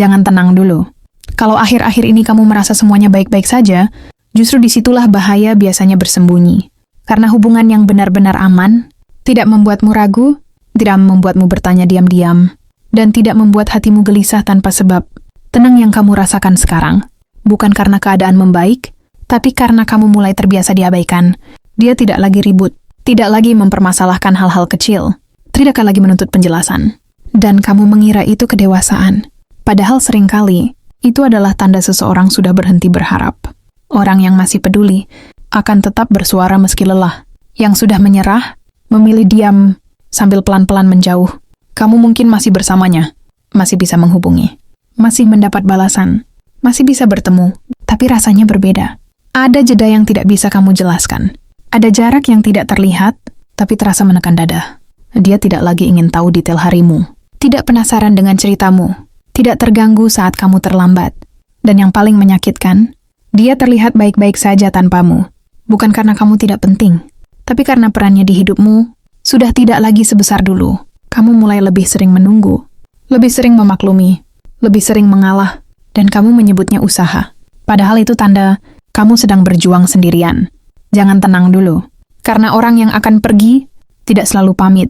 Jangan tenang dulu. Kalau akhir-akhir ini kamu merasa semuanya baik-baik saja, justru disitulah bahaya biasanya bersembunyi. Karena hubungan yang benar-benar aman, tidak membuatmu ragu, tidak membuatmu bertanya diam-diam, dan tidak membuat hatimu gelisah tanpa sebab. Tenang yang kamu rasakan sekarang, bukan karena keadaan membaik, tapi karena kamu mulai terbiasa diabaikan. Dia tidak lagi ribut, tidak lagi mempermasalahkan hal-hal kecil, tidak lagi menuntut penjelasan. Dan kamu mengira itu kedewasaan. Padahal seringkali, itu adalah tanda seseorang sudah berhenti berharap. Orang yang masih peduli akan tetap bersuara meski lelah. Yang sudah menyerah, memilih diam sambil pelan-pelan menjauh. Kamu mungkin masih bersamanya, masih bisa menghubungi, masih mendapat balasan, masih bisa bertemu, tapi rasanya berbeda. Ada jeda yang tidak bisa kamu jelaskan. Ada jarak yang tidak terlihat, tapi terasa menekan dada. Dia tidak lagi ingin tahu detail harimu, tidak penasaran dengan ceritamu, tidak terganggu saat kamu terlambat. Dan yang paling menyakitkan, dia terlihat baik-baik saja tanpamu. Bukan karena kamu tidak penting, tapi karena perannya di hidupmu sudah tidak lagi sebesar dulu. Kamu mulai lebih sering menunggu, lebih sering memaklumi, lebih sering mengalah, dan kamu menyebutnya usaha. Padahal itu tanda kamu sedang berjuang sendirian. Jangan tenang dulu, karena orang yang akan pergi tidak selalu pamit.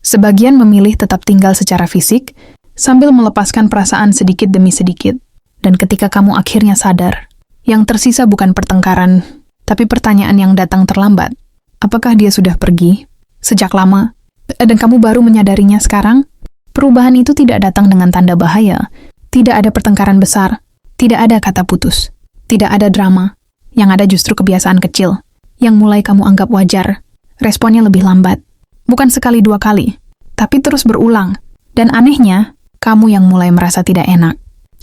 Sebagian memilih tetap tinggal secara fisik, sambil melepaskan perasaan sedikit demi sedikit. Dan ketika kamu akhirnya sadar, yang tersisa bukan pertengkaran, tapi pertanyaan yang datang terlambat. Apakah dia sudah pergi? Sejak lama? Dan kamu baru menyadarinya sekarang? Perubahan itu tidak datang dengan tanda bahaya. Tidak ada pertengkaran besar. Tidak ada kata putus. Tidak ada drama. Yang ada justru kebiasaan kecil, yang mulai kamu anggap wajar. Responnya lebih lambat. Bukan sekali dua kali, tapi terus berulang. Dan anehnya, kamu yang mulai merasa tidak enak.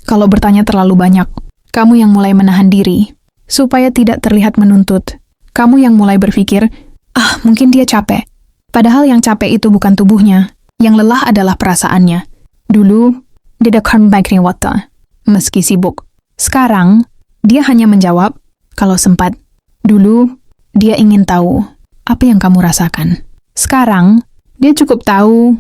Kalau bertanya terlalu banyak, kamu yang mulai menahan diri, supaya tidak terlihat menuntut. Kamu yang mulai berpikir, mungkin dia capek. Padahal yang capek itu bukan tubuhnya, yang lelah adalah perasaannya. Dulu, dia akan baik water, meski sibuk. Sekarang, dia hanya menjawab, kalau sempat. Dulu, dia ingin tahu apa yang kamu rasakan. Sekarang, dia cukup tahu,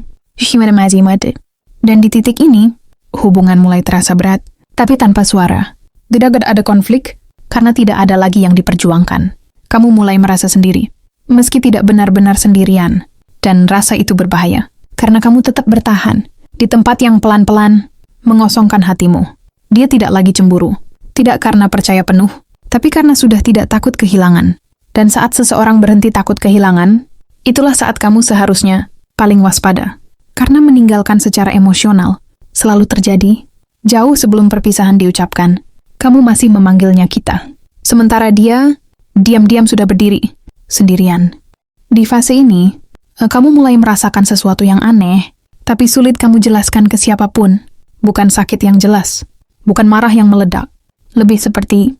dan di titik ini, hubungan mulai terasa berat, tapi tanpa suara. Tidak ada konflik, karena tidak ada lagi yang diperjuangkan. Kamu mulai merasa sendiri, meski tidak benar-benar sendirian. Dan rasa itu berbahaya, karena kamu tetap bertahan di tempat yang pelan-pelan mengosongkan hatimu. Dia tidak lagi cemburu, tidak karena percaya penuh, tapi karena sudah tidak takut kehilangan. Dan saat seseorang berhenti takut kehilangan, itulah saat kamu seharusnya paling waspada. Karena meninggalkan secara emosional selalu terjadi jauh sebelum perpisahan diucapkan. Kamu masih memanggilnya kita. Sementara dia diam-diam sudah berdiri, sendirian. Di fase ini, kamu mulai merasakan sesuatu yang aneh, tapi sulit kamu jelaskan ke siapapun. Bukan sakit yang jelas, bukan marah yang meledak. Lebih seperti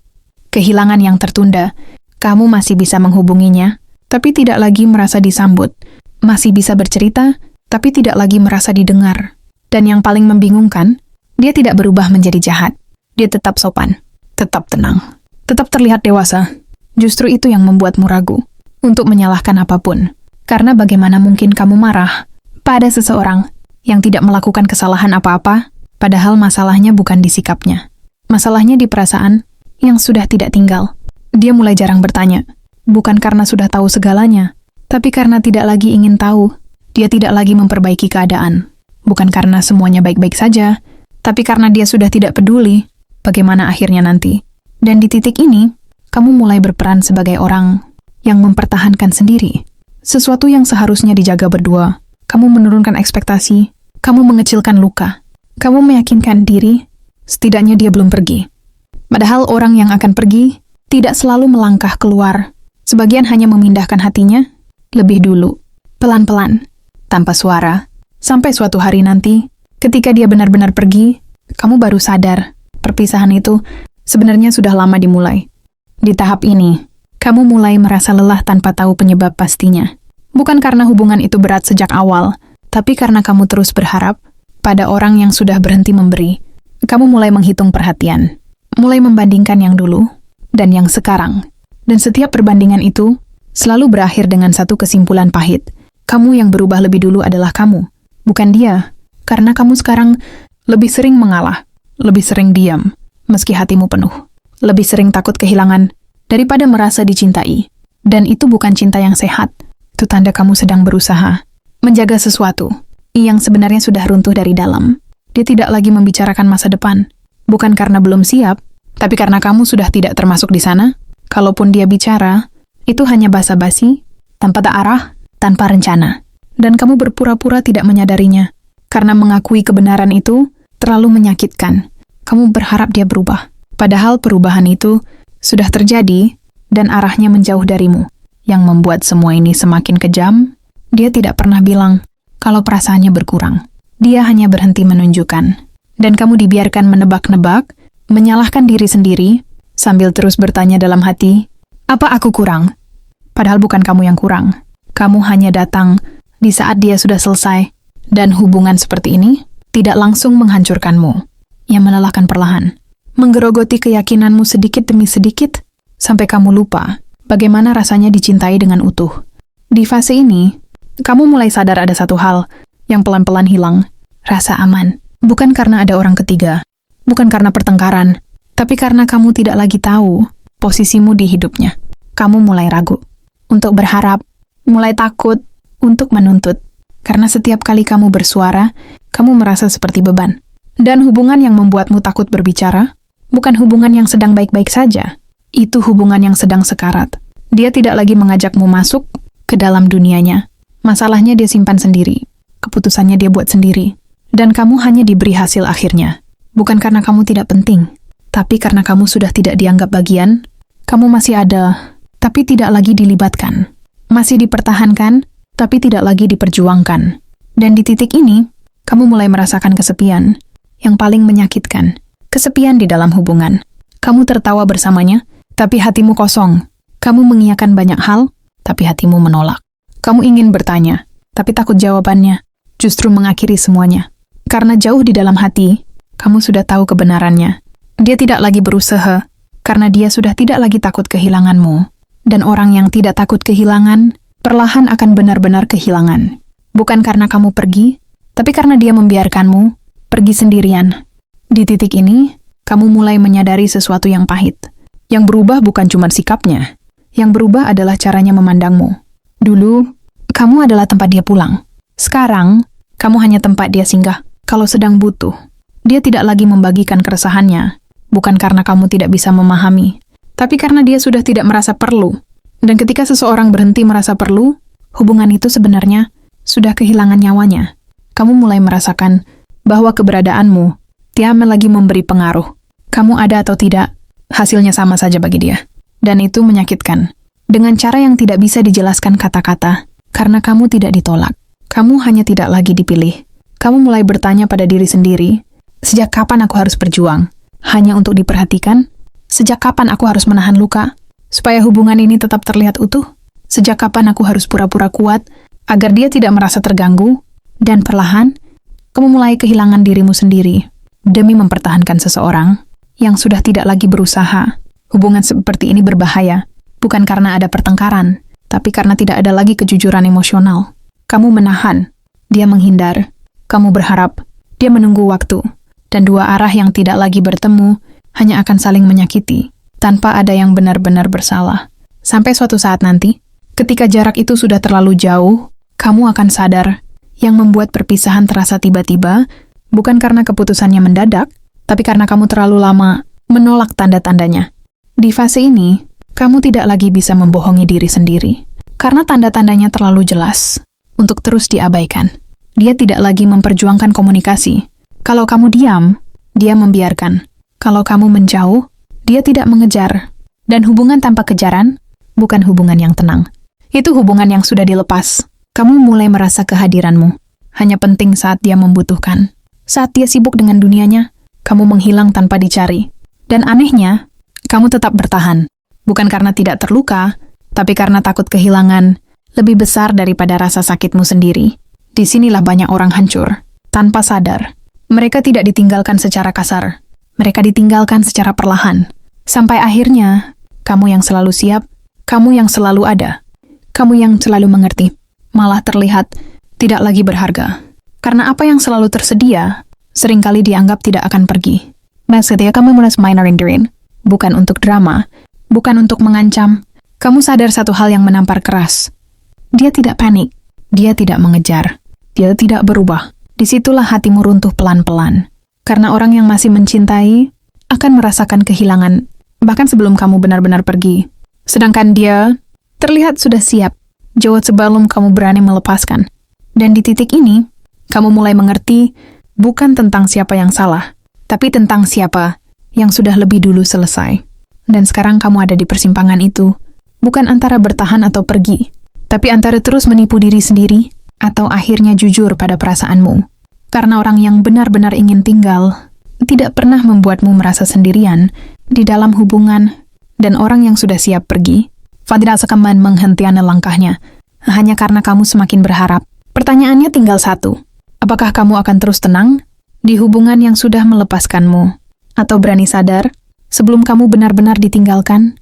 kehilangan yang tertunda. Kamu masih bisa menghubunginya, tapi tidak lagi merasa disambut. Masih bisa bercerita, tapi tidak lagi merasa didengar. Dan yang paling membingungkan, dia tidak berubah menjadi jahat. Dia tetap sopan, tetap tenang, tetap terlihat dewasa. Justru itu yang membuatmu ragu untuk menyalahkan apapun. Karena bagaimana mungkin kamu marah pada seseorang yang tidak melakukan kesalahan apa-apa, padahal masalahnya bukan di sikapnya. Masalahnya di perasaan yang sudah tidak tinggal. Dia mulai jarang bertanya, bukan karena sudah tahu segalanya, tapi karena tidak lagi ingin tahu. Dia tidak lagi memperbaiki keadaan. Bukan karena semuanya baik-baik saja, tapi karena dia sudah tidak peduli bagaimana akhirnya nanti. Dan di titik ini, kamu mulai berperan sebagai orang yang mempertahankan sendiri. Sesuatu yang seharusnya dijaga berdua. Kamu menurunkan ekspektasi, kamu mengecilkan luka, kamu meyakinkan diri, setidaknya dia belum pergi. Padahal orang yang akan pergi tidak selalu melangkah keluar. Sebagian hanya memindahkan hatinya lebih dulu, pelan-pelan, tanpa suara, sampai suatu hari nanti, ketika dia benar-benar pergi, kamu baru sadar perpisahan itu sebenarnya sudah lama dimulai. Di tahap ini, kamu mulai merasa lelah tanpa tahu penyebab pastinya. Bukan karena hubungan itu berat sejak awal, tapi karena kamu terus berharap pada orang yang sudah berhenti memberi. Kamu mulai menghitung perhatian, mulai membandingkan yang dulu dan yang sekarang. Dan setiap perbandingan itu selalu berakhir dengan satu kesimpulan pahit. Kamu yang berubah lebih dulu adalah kamu, bukan dia. Karena kamu sekarang lebih sering mengalah, lebih sering diam, meski hatimu penuh. Lebih sering takut kehilangan daripada merasa dicintai. Dan itu bukan cinta yang sehat. Itu tanda kamu sedang berusaha menjaga sesuatu yang sebenarnya sudah runtuh dari dalam. Dia tidak lagi membicarakan masa depan. Bukan karena belum siap, tapi karena kamu sudah tidak termasuk di sana. Kalaupun dia bicara, itu hanya basa-basi, tanpa arah, tanpa rencana. Dan kamu berpura-pura tidak menyadarinya. Karena mengakui kebenaran itu terlalu menyakitkan. Kamu berharap dia berubah. Padahal perubahan itu sudah terjadi dan arahnya menjauh darimu. Yang membuat semua ini semakin kejam, dia tidak pernah bilang kalau perasaannya berkurang. Dia hanya berhenti menunjukkan. Dan kamu dibiarkan menebak-nebak, menyalahkan diri sendiri, sambil terus bertanya dalam hati, apa aku kurang? Padahal bukan kamu yang kurang. Kamu hanya datang di saat dia sudah selesai. Dan hubungan seperti ini tidak langsung menghancurkanmu, yang melelahkan perlahan. Menggerogoti keyakinanmu sedikit demi sedikit, sampai kamu lupa bagaimana rasanya dicintai dengan utuh. Di fase ini, kamu mulai sadar ada satu hal yang pelan-pelan hilang, rasa aman. Bukan karena ada orang ketiga, bukan karena pertengkaran, tapi karena kamu tidak lagi tahu posisimu di hidupnya. Kamu mulai ragu untuk berharap, mulai takut untuk menuntut. Karena setiap kali kamu bersuara, kamu merasa seperti beban. Dan hubungan yang membuatmu takut berbicara, bukan hubungan yang sedang baik-baik saja. Itu hubungan yang sedang sekarat. Dia tidak lagi mengajakmu masuk ke dalam dunianya. Masalahnya dia simpan sendiri. Keputusannya dia buat sendiri. Dan kamu hanya diberi hasil akhirnya. Bukan karena kamu tidak penting, tapi karena kamu sudah tidak dianggap bagian. Kamu masih ada, tapi tidak lagi dilibatkan. Masih dipertahankan, tapi tidak lagi diperjuangkan. Dan di titik ini, kamu mulai merasakan kesepian yang paling menyakitkan. Kesepian di dalam hubungan. Kamu tertawa bersamanya, tapi hatimu kosong. Kamu mengiyakan banyak hal, tapi hatimu menolak. Kamu ingin bertanya, tapi takut jawabannya justru mengakhiri semuanya. Karena jauh di dalam hati, kamu sudah tahu kebenarannya. Dia tidak lagi berusaha, karena dia sudah tidak lagi takut kehilanganmu. Dan orang yang tidak takut kehilangan, perlahan akan benar-benar kehilangan. Bukan karena kamu pergi, tapi karena dia membiarkanmu pergi sendirian. Di titik ini, kamu mulai menyadari sesuatu yang pahit. Yang berubah bukan cuma sikapnya. Yang berubah adalah caranya memandangmu. Dulu, kamu adalah tempat dia pulang. Sekarang, kamu hanya tempat dia singgah kalau sedang butuh. Dia tidak lagi membagikan keresahannya. Bukan karena kamu tidak bisa memahami, tapi karena dia sudah tidak merasa perlu. Dan ketika seseorang berhenti merasa perlu, hubungan itu sebenarnya sudah kehilangan nyawanya. Kamu mulai merasakan bahwa keberadaanmu tiada lagi memberi pengaruh. Kamu ada atau tidak, hasilnya sama saja bagi dia. Dan itu menyakitkan. Dengan cara yang tidak bisa dijelaskan kata-kata, karena kamu tidak ditolak. Kamu hanya tidak lagi dipilih. Kamu mulai bertanya pada diri sendiri, sejak kapan aku harus berjuang? Hanya untuk diperhatikan? Sejak kapan aku harus menahan luka? Supaya hubungan ini tetap terlihat utuh? Sejak kapan aku harus pura-pura kuat agar dia tidak merasa terganggu? Dan perlahan, kamu mulai kehilangan dirimu sendiri demi mempertahankan seseorang yang sudah tidak lagi berusaha. Hubungan seperti ini berbahaya, bukan karena ada pertengkaran, tapi karena tidak ada lagi kejujuran emosional. Kamu menahan, dia menghindar. Kamu berharap, dia menunggu waktu. Dan dua arah yang tidak lagi bertemu hanya akan saling menyakiti, tanpa ada yang benar-benar bersalah. Sampai suatu saat nanti, ketika jarak itu sudah terlalu jauh, kamu akan sadar yang membuat perpisahan terasa tiba-tiba, bukan karena keputusannya mendadak, tapi karena kamu terlalu lama menolak tanda-tandanya. Di fase ini, kamu tidak lagi bisa membohongi diri sendiri, karena tanda-tandanya terlalu jelas untuk terus diabaikan. Dia tidak lagi memperjuangkan komunikasi. Kalau kamu diam, dia membiarkan. Kalau kamu menjauh, dia tidak mengejar. Dan hubungan tanpa kejaran bukan hubungan yang tenang. Itu hubungan yang sudah dilepas. Kamu mulai merasa kehadiranmu hanya penting saat dia membutuhkan. Saat dia sibuk dengan dunianya, kamu menghilang tanpa dicari. Dan anehnya, kamu tetap bertahan. Bukan karena tidak terluka, tapi karena takut kehilangan lebih besar daripada rasa sakitmu sendiri. Disinilah banyak orang hancur, tanpa sadar. Mereka tidak ditinggalkan secara kasar. Mereka ditinggalkan secara perlahan. Sampai akhirnya, kamu yang selalu siap, kamu yang selalu ada, kamu yang selalu mengerti, malah terlihat tidak lagi berharga. Karena apa yang selalu tersedia, seringkali dianggap tidak akan pergi. Maksudnya kamu mulai minor-inderin. Bukan untuk drama, bukan untuk mengancam. Kamu sadar satu hal yang menampar keras. Dia tidak panik, dia tidak mengejar, dia tidak berubah. Disitulah hatimu runtuh pelan-pelan. Karena orang yang masih mencintai akan merasakan kehilangan, bahkan sebelum kamu benar-benar pergi. Sedangkan dia terlihat sudah siap, jauh sebelum kamu berani melepaskan. Dan di titik ini, kamu mulai mengerti bukan tentang siapa yang salah, tapi tentang siapa yang sudah lebih dulu selesai. Dan sekarang kamu ada di persimpangan itu, bukan antara bertahan atau pergi, tapi antara terus menipu diri sendiri atau akhirnya jujur pada perasaanmu. Karena orang yang benar-benar ingin tinggal tidak pernah membuatmu merasa sendirian di dalam hubungan, dan orang yang sudah siap pergi tidak sekeman menghentikan langkahnya hanya karena kamu semakin berharap. Pertanyaannya tinggal satu, apakah kamu akan terus tenang di hubungan yang sudah melepaskanmu, atau berani sadar sebelum kamu benar-benar ditinggalkan